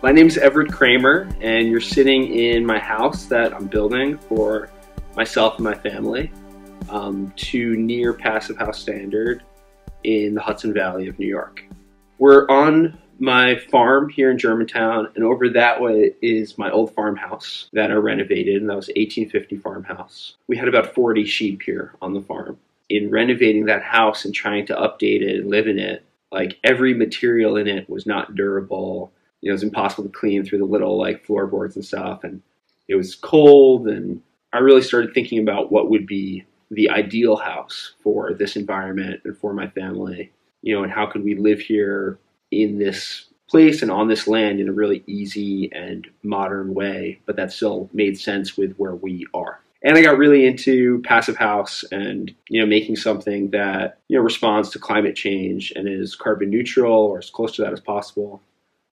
My name is Everett Kramer, and you're sitting in my house that I'm building for myself and my family to near Passive House standard in the Hudson Valley of New York. We're on my farm here in Germantown, and over that way is my old farmhouse that I renovated, and that was an 1850 farmhouse. We had about 40 sheep here on the farm. In renovating that house and trying to update it and live in it, like every material in it was not durable. It was impossible to clean through the little floorboards and stuff, and it was cold, and I really started thinking about what would be the ideal house for this environment and for my family, and how could we live here in this place and on this land in a really easy and modern way, but that still made sense with where we are. And I got really into Passive House and, making something that, responds to climate change and is carbon neutral or as close to that as possible.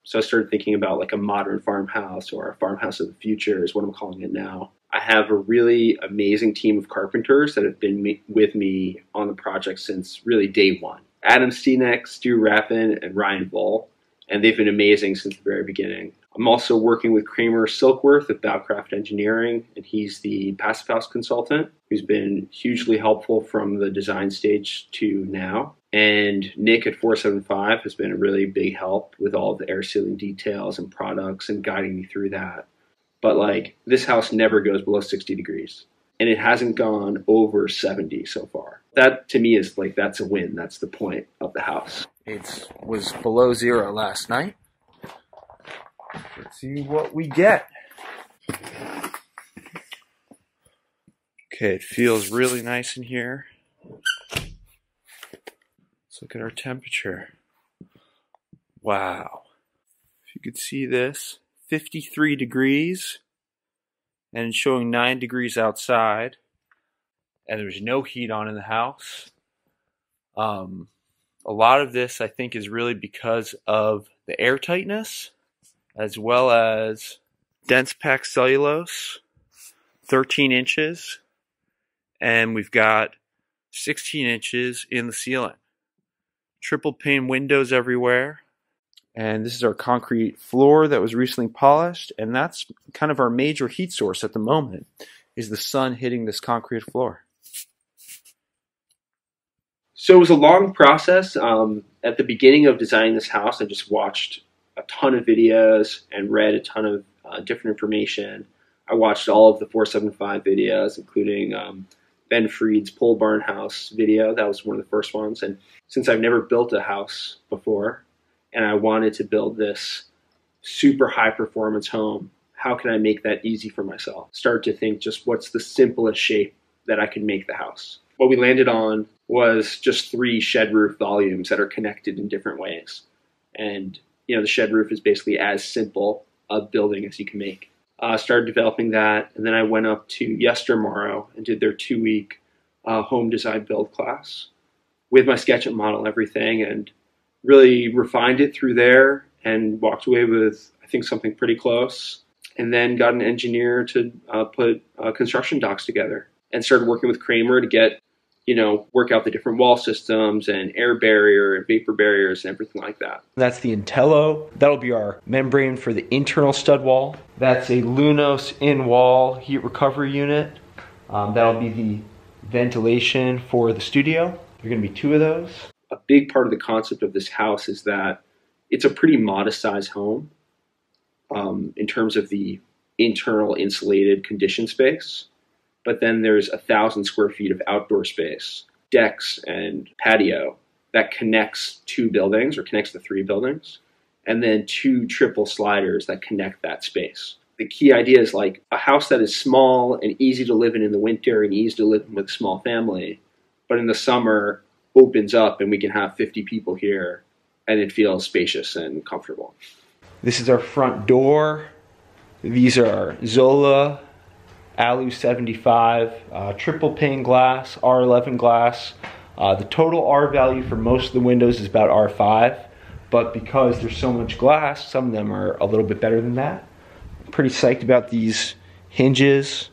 So I started thinking about like a modern farmhouse, or a farmhouse of the future is what I'm calling it now. I have a really amazing team of carpenters that have been with me on the project since really day one. Adam Steenek, Stu Rappin, and Ryan Voll, and they've been amazing since the very beginning. I'm also working with Kramer Silkworth at Bowcraft Engineering, and he's the Passive House consultant who's been hugely helpful from the design stage to now. And Nick at 475 has been a really big help with all the air sealing details and products and guiding me through that. But this house never goes below 60 degrees, and it hasn't gone over 70 so far. That to me is that's a win. That's the point of the house. It was below zero last night. Let's see what we get. Okay, it feels really nice in here. Let's look at our temperature. Wow. If you could see this, 53 degrees, and it's showing 9 degrees outside, and there's no heat on in the house. A lot of this, I think, is really because of the air tightness, as well as dense packed cellulose, 13 inches, and we've got 16 inches in the ceiling. Triple pane windows everywhere, and this is our concrete floor that was recently polished, and that's kind of our major heat source at the moment, is the sun hitting this concrete floor. So it was a long process. At the beginning of designing this house, I just watched a ton of videos and read a ton of different information. I watched all of the 475 videos, including Ben Fried's pole barn house video. That was one of the first ones. And since I've never built a house before, and I wanted to build this super high performance home, how can I make that easy for myself? Start to think just what's the simplest shape that I can make the house. What we landed on was just 3 shed roof volumes that are connected in different ways. And the shed roof is basically as simple a building as you can make. Started developing that, and then I went up to Yestermorrow and did their 2-week home design build class with my SketchUp model, everything, and really refined it through there and walked away with, I think, something pretty close. And then got an engineer to put construction docs together and started working with Kramer to get, work out the different wall systems and air barrier and vapor barriers and everything like that. That's the Intello. That'll be our membrane for the internal stud wall. That's a Lunos in-wall heat recovery unit. That'll be the ventilation for the studio. There are going to be 2 of those. A big part of the concept of this house is that it's a pretty modest size home in terms of the internal insulated conditioned space. But then there's 1,000 square feet of outdoor space, decks and patio that connects 2 buildings, or connects the 3 buildings, and then 2 triple sliders that connect that space. The key idea is a house that is small and easy to live in the winter and easy to live in with a small family, but in the summer opens up and we can have 50 people here and it feels spacious and comfortable. This is our front door. These are Zola Alu 75, triple pane glass, R11 glass. The total R value for most of the windows is about R5, but because there's so much glass, some of them are a little bit better than that. I'm pretty psyched about these hinges,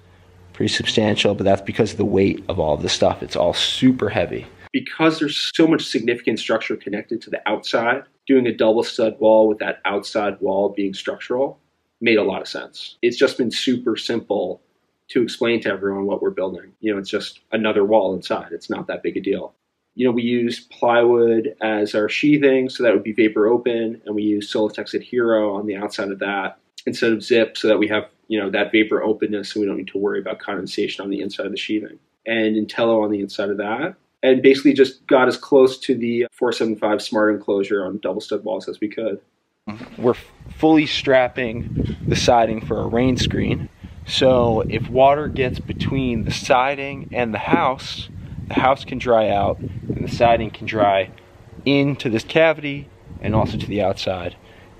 pretty substantial, but that's because of the weight of all of this stuff. It's all super heavy. Because there's so much significant structure connected to the outside, doing a double stud wall with that outside wall being structural made a lot of sense. It's just been super simple to explain to everyone what we're building. It's just another wall inside. It's not that big a deal. We use plywood as our sheathing, so that would be vapor open, and we use Solitex Adhero on the outside of that instead of zip, so that we have that vapor openness, so we don't need to worry about condensation on the inside of the sheathing. And Intello on the inside of that. And basically just got as close to the 475 smart enclosure on double stud walls as we could. We're fully strapping the siding for a rain screen. So if water gets between the siding and the house can dry out and the siding can dry into this cavity and also to the outside.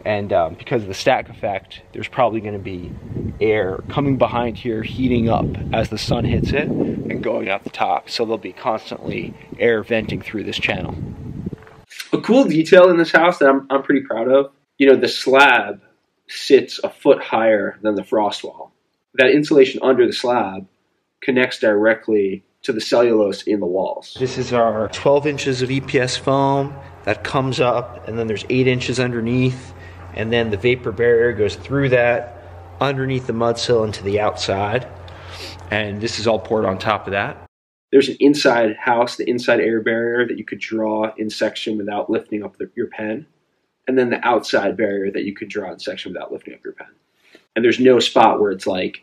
And because of the stack effect, there's probably going to be air coming behind here, heating up as the sun hits it and going out the top. So there'll be constantly air venting through this channel. A cool detail in this house that I'm pretty proud of, the slab sits a foot higher than the frost wall. That insulation under the slab connects directly to the cellulose in the walls. This is our 12 inches of EPS foam that comes up, and then there's 8 inches underneath. And then the vapor barrier goes through that, underneath the mud sill and to the outside. And this is all poured on top of that. There's an inside house, the inside air barrier that you could draw in section without lifting up your pen. And then the outside barrier that you could draw in section without lifting up your pen. And there's no spot where it's like,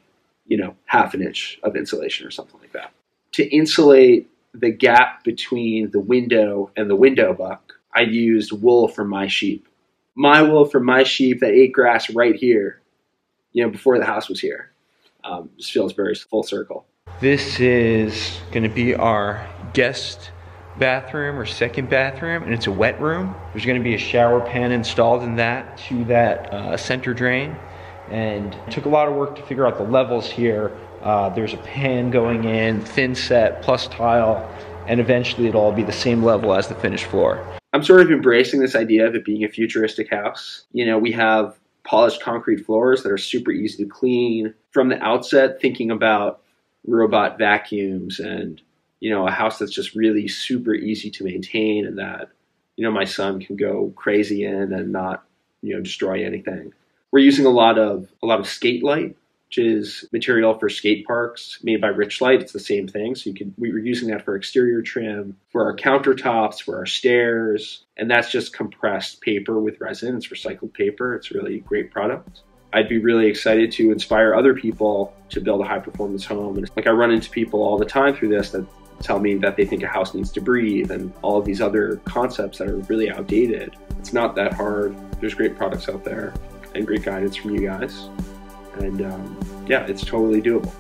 half an inch of insulation or something like that. To insulate the gap between the window and the window buck, I used wool from my sheep. My wool from my sheep that ate grass right here, before the house was here. Just feels very full circle. This is going to be our guest bathroom or second bathroom, and it's a wet room. There's going to be a shower pan installed in that to that center drain, and it took a lot of work to figure out the levels here. There's a pan going in, thin set plus tile, and eventually it'll all be the same level as the finished floor. I'm sort of embracing this idea of it being a futuristic house. We have polished concrete floors that are super easy to clean. From the outset, thinking about robot vacuums and, a house that's just really super easy to maintain and that, my son can go crazy in and not, destroy anything. We're using a lot of skate light, which is material for skate parks made by Richlight. It's the same thing. So we were using that for exterior trim, for our countertops, for our stairs, and that's just compressed paper with resin. It's recycled paper. It's a really great product. I'd be really excited to inspire other people to build a high performance home. And I run into people all the time through this that tell me that they think a house needs to breathe and all of these other concepts that are really outdated. It's not that hard. There's great products out there and great guidance from you guys. And yeah, it's totally doable.